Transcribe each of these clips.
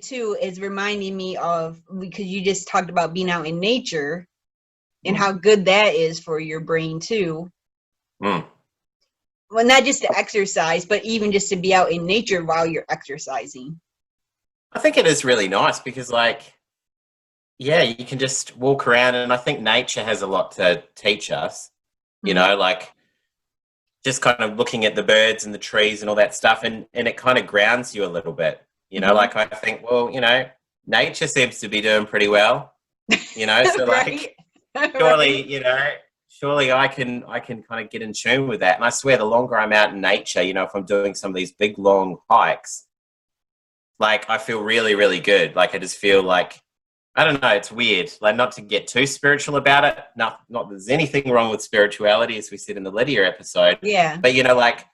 too is reminding me of, because you just talked about being out in nature and how good that is for your brain too. Well, not just to exercise, but even just to be out in nature while you're exercising. I think it is really nice because, like, yeah, you can just walk around, and I think nature has a lot to teach us, you know, like just kind of looking at the birds and the trees and all that stuff, and it kind of grounds you a little bit, you know, like I think, well, you know, nature seems to be doing pretty well, you know, so like surely, you know, surely I can kind of get in tune with that. And I swear the longer I'm out in nature, you know, if I'm doing some of these big long hikes, like I feel really, really good. Like I just feel like, I don't know, it's weird. Like not to get too spiritual about it. Not that there's anything wrong with spirituality, as we said in the Lydia episode. Yeah. But, you know, like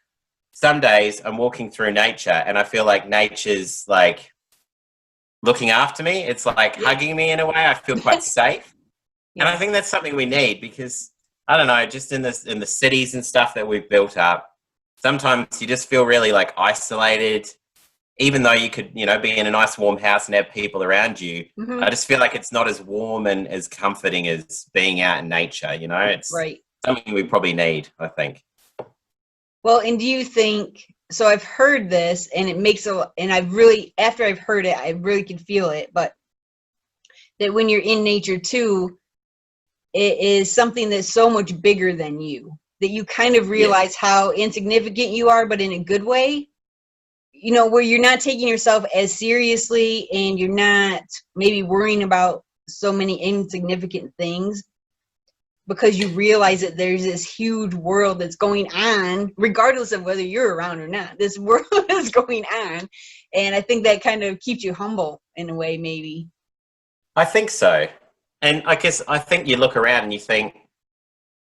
some days I'm walking through nature and I feel like nature's like looking after me. It's like hugging me in a way. I feel quite safe. And I think that's something we need because, I don't know, just in the cities and stuff that we've built up, sometimes you just feel really like isolated. Even though you could, you know, be in a nice warm house and have people around you, I just feel like it's not as warm and as comforting as being out in nature, you know? It's something we probably need, I think. Well, and do you think, so I've heard this and it makes and I've really, after I've heard it, I really can feel it, but that when you're in nature too, it is something that's so much bigger than you, that you kind of realize how insignificant you are, but in a good way. You know, where you're not taking yourself as seriously and you're not maybe worrying about so many insignificant things because you realize that there's this huge world that's going on, regardless of whether you're around or not. This world is going on. And I think that kind of keeps you humble in a way, maybe. I think so. And I guess I think you look around and you think,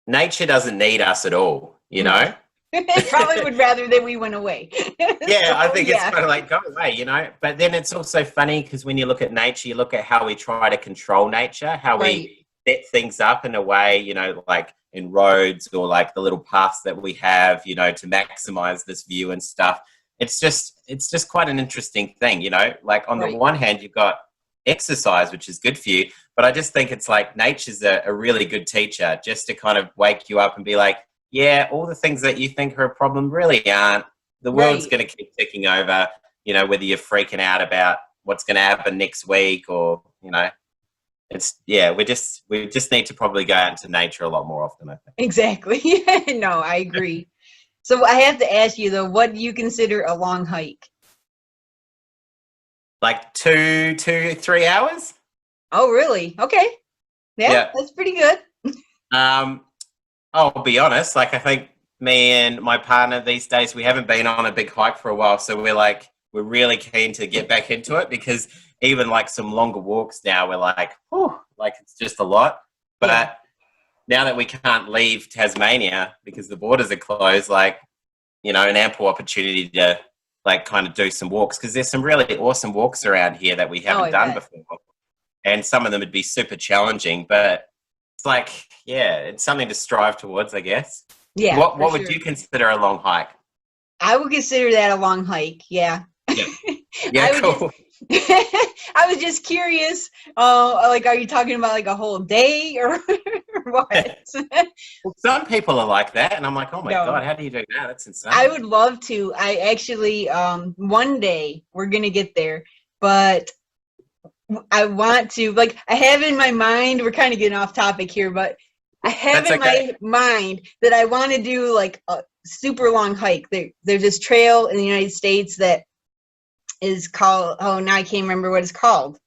nature doesn't need us at all, you know? It probably would rather that we went away. Yeah, I think it's kind of like, go away, you know? But then it's also funny because when you look at nature, you look at how we try to control nature, how we set things up in a way, you know, like in roads or like the little paths that we have, you know, to maximize this view and stuff. It's just quite an interesting thing, you know? Like on the one hand, you've got exercise, which is good for you, but I just think it's like nature's a really good teacher just to kind of wake you up and be like, yeah, all the things that you think are a problem really aren't. The world's going to keep ticking over, you know, whether you're freaking out about what's going to happen next week or, you know, it's, yeah, we just need to probably go out into nature a lot more often, I think. Exactly. No, I agree. So I have to ask you though, what do you consider a long hike? Like 3 hours. Oh, really? Okay. Yeah, that's pretty good. I'll be honest, like I think me and my partner these days, we haven't been on a big hike for a while. So we're really keen to get back into it because even like some longer walks now, we're like, whew, like it's just a lot. But now that we can't leave Tasmania because the borders are closed, like, you know, an ample opportunity to like kind of do some walks because there's some really awesome walks around here that we haven't done before. And some of them would be super challenging, but it's like, yeah, it's something to strive towards, I guess. Yeah. What would you consider a long hike? I would consider that a long hike. Yeah. Yeah, cool. I was just curious. Like, are you talking about like a whole day or what? Well, some people are like that, and I'm like, oh my God, how do you do that? That's insane. I would love to. I actually, one day we're gonna get there, but I want to, like, I have in my mind, we're kind of getting off topic here, but I have my mind that I want to do like a super long hike. There's this trail in the United States that is called, oh, now I can't remember what it's called.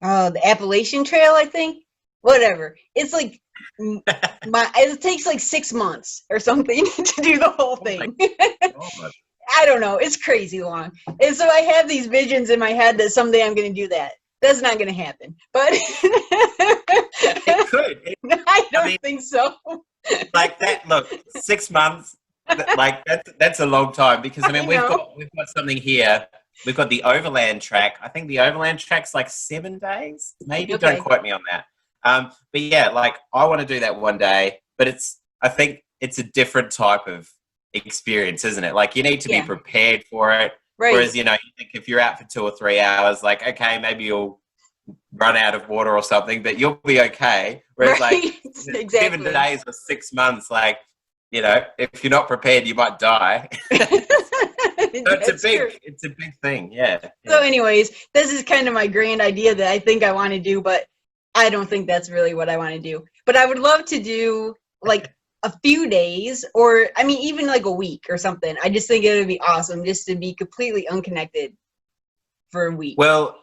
The Appalachian Trail, I think. Whatever. It's like, it takes like 6 months or something to do the whole thing. I don't know. It's crazy long. And so I have these visions in my head that someday I'm going to do that. That's not going to happen. But it could. I don't think so. Like that, look, 6 months, like that's a long time because, I mean, we've got something here. We've got the overland track. I think the overland track's like 7 days. Maybe, don't quote me on that. But yeah, like I want to do that one day, but I think it's a different type of experience, isn't it? Like you need to be prepared for it. Right. Whereas, you know, you think if you're out for 2 or 3 hours, like, okay, maybe you'll run out of water or something, but you'll be okay. Whereas right. like Exactly. 7 days or 6 months, like, you know, if you're not prepared, you might die. So it's a big thing. Yeah. So anyways, this is kind of my grand idea that I think I want to do, but I don't think that's really what I want to do. But I would love to do like a few days, or I mean, even like a week or something. I just think it would be awesome just to be completely unconnected for a week. Well,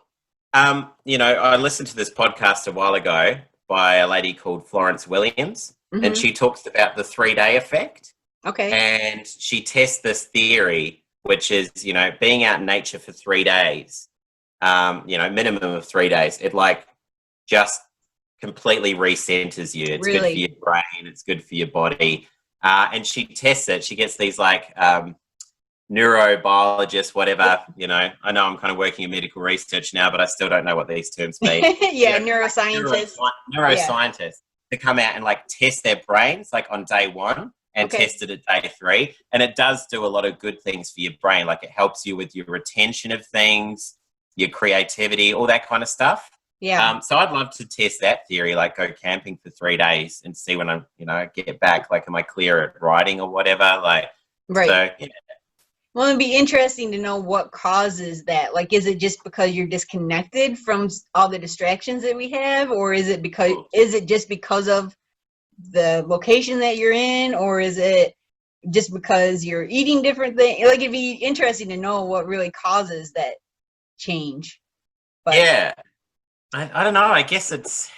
you know, I listened to this podcast a while ago by a lady called Florence Williams, and she talks about the 3-day effect. Okay. And she tests this theory, which is, you know, being out in nature for 3 days, you know, minimum of 3 days, it like just completely recenters you. It's good for your brain. It's good for your body. And she tests it. She gets these like neurobiologists, whatever, you know. I know I'm kind of working in medical research now, but I still don't know what these terms mean. Yeah, you know, neuroscientists. Neuroscientists to come out and like test their brains like on day 1 and test it at day 3. And it does do a lot of good things for your brain. Like it helps you with your retention of things, your creativity, all that kind of stuff. Yeah. So I'd love to test that theory, like go camping for 3 days and see when I, you know, get back, like, am I clear at writing or whatever? Like, right. So, yeah. Well, it'd be interesting to know what causes that. Like, is it just because you're disconnected from all the distractions that we have, or is it just because of the location that you're in, or is it just because you're eating different things? Like, it'd be interesting to know what really causes that change. But yeah, I don't know. I guess it's,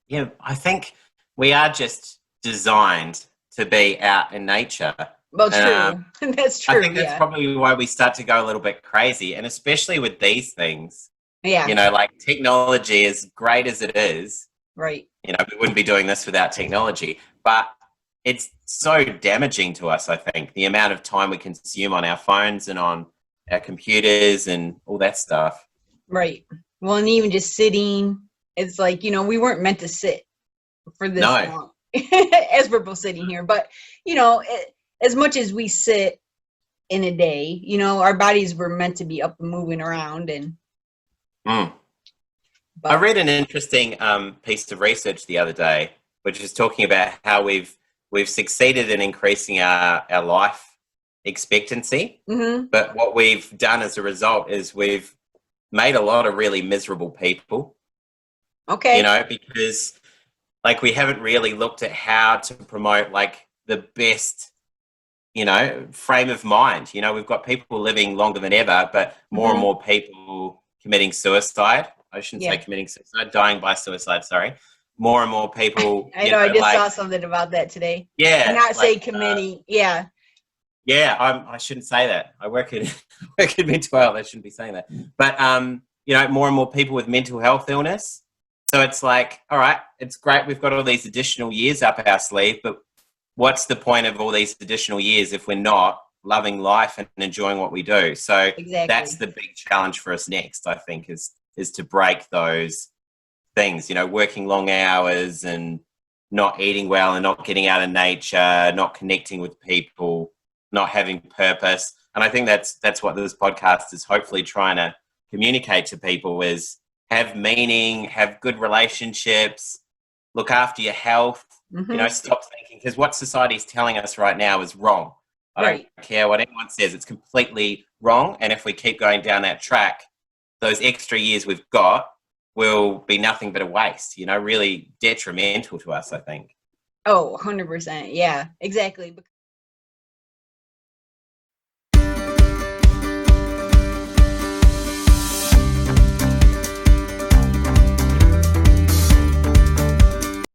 yeah, I think we are just designed to be out in nature. Well, true. That's true. I think that's probably why we start to go a little bit crazy, and especially with these things. Yeah. You know, like technology, as great as it is, right. You know, we wouldn't be doing this without technology, but it's so damaging to us, I think, the amount of time we consume on our phones and on our computers and all that stuff. Right. Well, and even just sitting, it's like, you know, we weren't meant to sit for this long as we're both sitting here. But, you know, as much as we sit in a day, you know, our bodies were meant to be up and moving around. And I read an interesting piece of research the other day, which is talking about how we've succeeded in increasing our life expectancy. But what we've done as a result is we've made a lot of really miserable people. Okay. You know, because like we haven't really looked at how to promote like the best, you know, frame of mind. You know, we've got people living longer than ever, but more and more people committing suicide. I shouldn't say committing suicide, dying by suicide, sorry. More and more people. I know, I just saw something about that today. Yeah. Not say committing, Yeah, I shouldn't say that. I work in mental health. I shouldn't be saying that. But, you know, more and more people with mental health illness. So it's like, all right, it's great. We've got all these additional years up our sleeve, but what's the point of all these additional years if we're not loving life and enjoying what we do? So that's the big challenge for us next, I think, is to break those things, you know, working long hours and not eating well and not getting out of nature, not connecting with people, not having purpose. And I think that's what this podcast is hopefully trying to communicate to people, is have meaning, have good relationships, look after your health, you know, stop thinking, because what society is telling us right now is wrong. I don't care what anyone says, it's completely wrong. And if we keep going down that track, those extra years we've got will be nothing but a waste, you know, really detrimental to us, I think. Oh, 100%. Yeah, exactly.